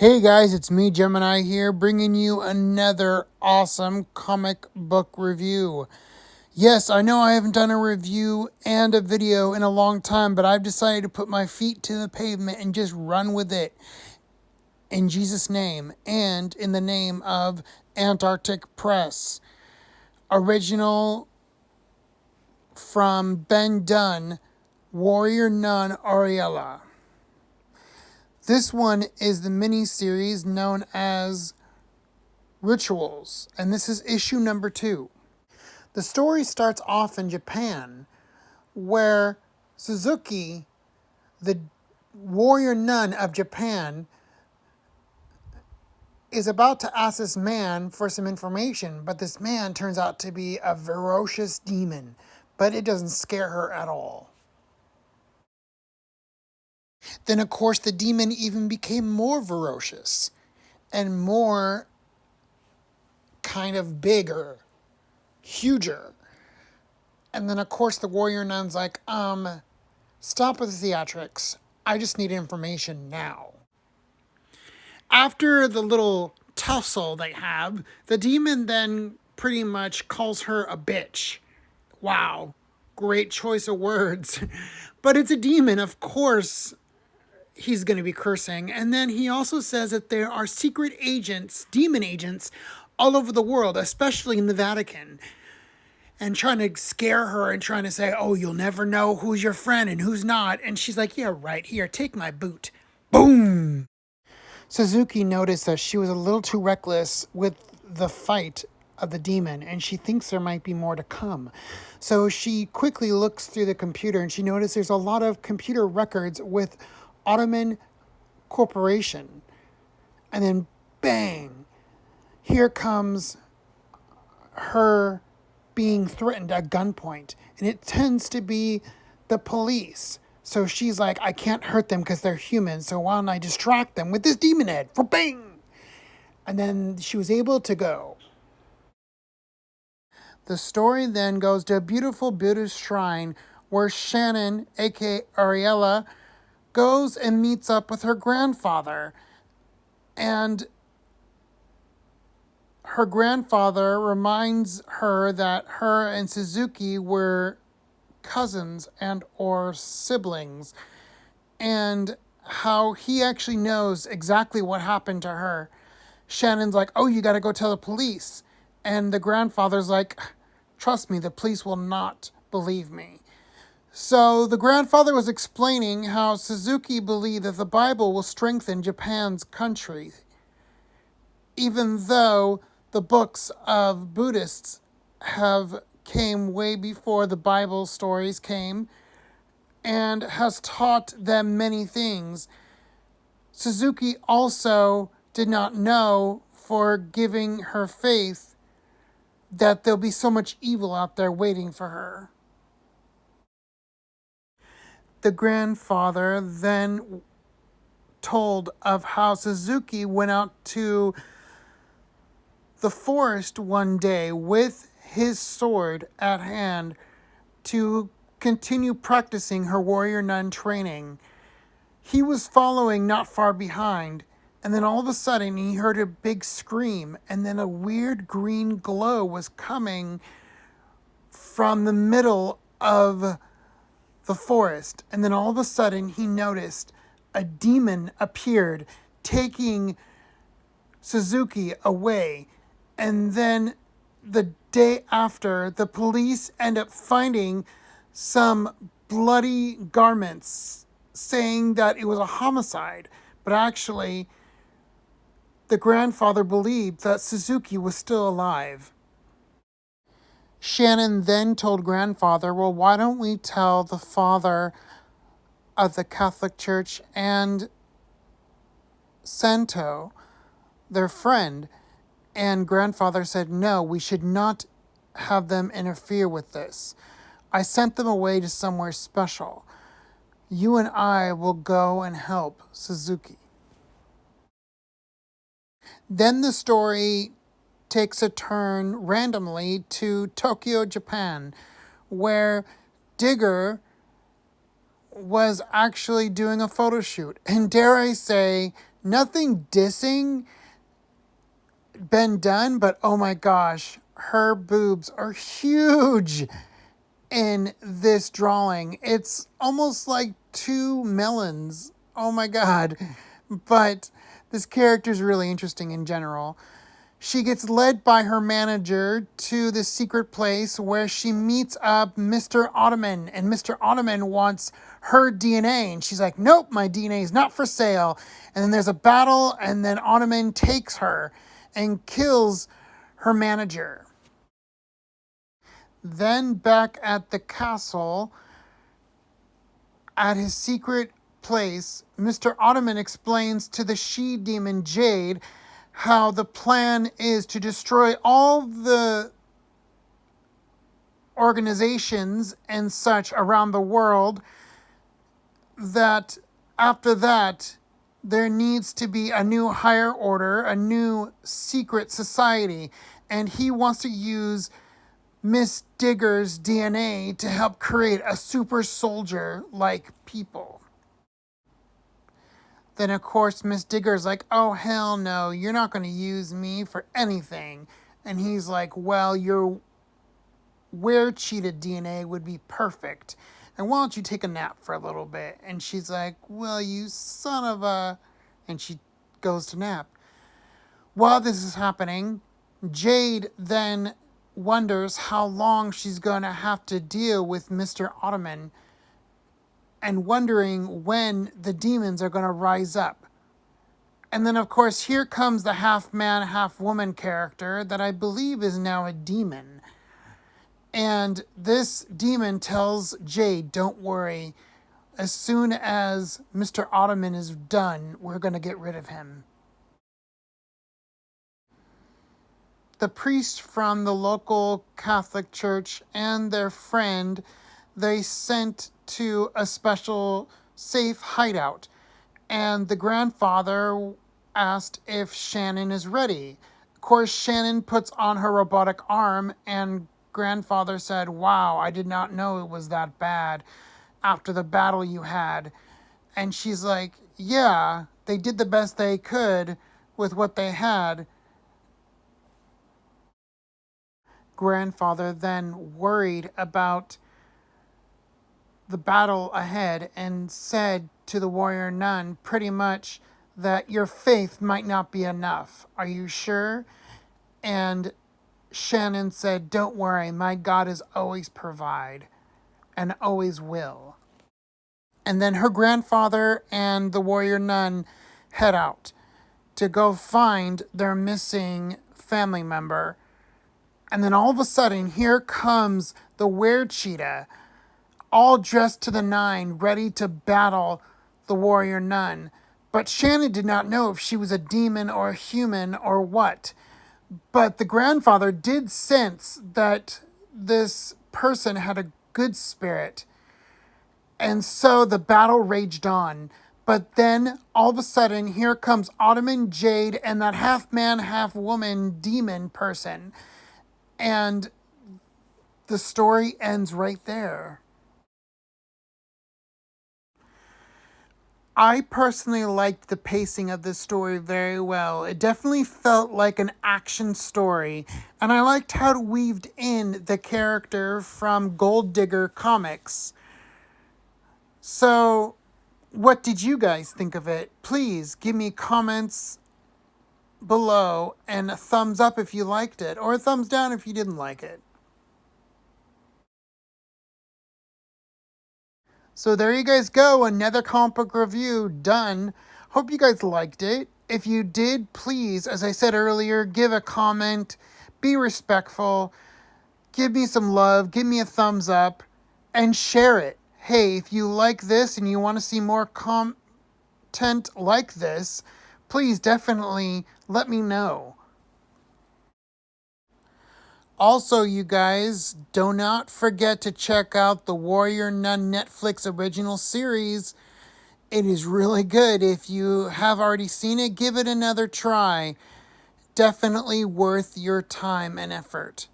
Hey guys, it's me, Gemini, here, bringing you another awesome comic book review. Yes, I know I haven't done a review and a video in a long time, but I've decided to put my feet to the pavement and just run with it. In Jesus' name, and in the name of Antarctic Press. Original from Ben Dunn, Warrior Nun Areala. This one is the mini-series known as Rituals, and this is issue number 2. The story starts off in Japan, where Suzuki, the warrior nun of Japan, is about to ask this man for some information, but this man turns out to be a ferocious demon, but it doesn't scare her at all. Then, of course, the demon even became more ferocious and more kind of bigger, huger. And then, of course, the warrior nun's like, stop with the theatrics. I just need information now. After the little tussle they have, the demon then pretty much calls her a bitch. Wow, great choice of words. But it's a demon, of course he's going to be cursing. And then he also says that there are secret agents, demon agents, all over the world, especially in the Vatican, and trying to scare her and trying to say, oh, you'll never know who's your friend and who's not. And she's like, yeah, right, here, take my boot. Boom! Suzuki noticed that she was a little too reckless with the fight of the demon, and she thinks there might be more to come. So she quickly looks through the computer, and she noticed there's a lot of computer records with Ottoman Corporation. And then, bang, here comes her being threatened at gunpoint, and it tends to be the police. So she's like, I can't hurt them because they're human, so why don't I distract them with this demon head? For bang! And then she was able to go. The story then goes to a beautiful Buddhist shrine where Shannon, aka Areala, goes and meets up with her grandfather. And her grandfather reminds her that her and Suzuki were cousins and or siblings, and how he actually knows exactly what happened to her. Shannon's like, oh, you gotta go tell the police. And the grandfather's like, trust me, the police will not believe me. So the grandfather was explaining how Suzuki believed that the Bible will strengthen Japan's country, even though the books of Buddhists came way before the Bible stories came, and has taught them many things. Suzuki also did not know, for giving her faith, that there'll be so much evil out there waiting for her. The grandfather then told of how Suzuki went out to the forest one day with his sword at hand to continue practicing her warrior nun training. He was following not far behind, and then all of a sudden he heard a big scream, and then a weird green glow was coming from the middle of the forest. And then all of a sudden he noticed a demon appeared, taking Suzuki away. And then the day after, the police end up finding some bloody garments saying that it was a homicide. But actually, the grandfather believed that Suzuki was still alive. Shannon then told grandfather, well, why don't we tell the father of the Catholic Church and Santo, their friend? And grandfather said, no, we should not have them interfere with this. I sent them away to somewhere special. You and I will go and help Suzuki. Then the story takes a turn randomly to Tokyo, Japan, where Digger was actually doing a photo shoot. And dare I say, Nothing dissing been done, but oh my gosh, her boobs are huge in this drawing. It's almost like two melons. Oh my god. But this character is really interesting in general. She gets led by her manager to this secret place where she meets up Mr. Ottoman, and Mr. Ottoman wants her DNA. And she's like, nope, my DNA is not for sale. And then there's a battle, and then Ottoman takes her and kills her manager. Then back at the castle, at his secret place, Mr. Ottoman explains to the she-demon Jade how the plan is to destroy all the organizations and such around the world, that after that there needs to be a new higher order, a new secret society, and he wants to use Miss Digger's DNA to help create a super soldier like people. Then, of course, Miss Digger's like, oh, hell no, you're not going to use me for anything. And he's like, well, your ware-cheetah DNA would be perfect. And why don't you take a nap for a little bit? And she's like, well, you son of a... And she goes to nap. While this is happening, Jade then wonders how long she's going to have to deal with Mr. Ottoman, and wondering when the demons are going to rise up. And then, of course, here comes the half-man, half-woman character that I believe is now a demon. And this demon tells Jade, don't worry, as soon as Mr. Ottoman is done, we're going to get rid of him. The priest from the local Catholic church and their friend, they sent to a special safe hideout. And the grandfather asked if Shannon is ready. Of course, Shannon puts on her robotic arm, and grandfather said, wow, I did not know it was that bad after the battle you had. And she's like, yeah, they did the best they could with what they had. Grandfather then worried about the battle ahead and said to the warrior nun pretty much that your faith might not be enough. Are you sure? And Shannon said, don't worry, my God is always provide and always will. And then her grandfather and the warrior nun head out to go find their missing family member. And then all of a sudden, here comes the were-cheetah, all dressed to the nine, ready to battle the warrior nun. But Shannon did not know if she was a demon or a human or what. But the grandfather did sense that this person had a good spirit. And so the battle raged on. But then, all of a sudden, here comes Ottoman, Jade, and that half-man, half-woman demon person. And the story ends right there. I personally liked the pacing of this story very well. It definitely felt like an action story, and I liked how it weaved in the character from Gold Digger Comics. So, what did you guys think of it? Please give me comments below and a thumbs up if you liked it, or a thumbs down if you didn't like it. So there you guys go, another comic book review done. Hope you guys liked it. If you did, please, as I said earlier, give a comment, be respectful, give me some love, give me a thumbs up, and share it. Hey, if you like this and you want to see more content like this, please definitely let me know. Also, you guys, do not forget to check out the Warrior Nun Netflix original series. It is really good. If you have already seen it, give it another try. Definitely worth your time and effort.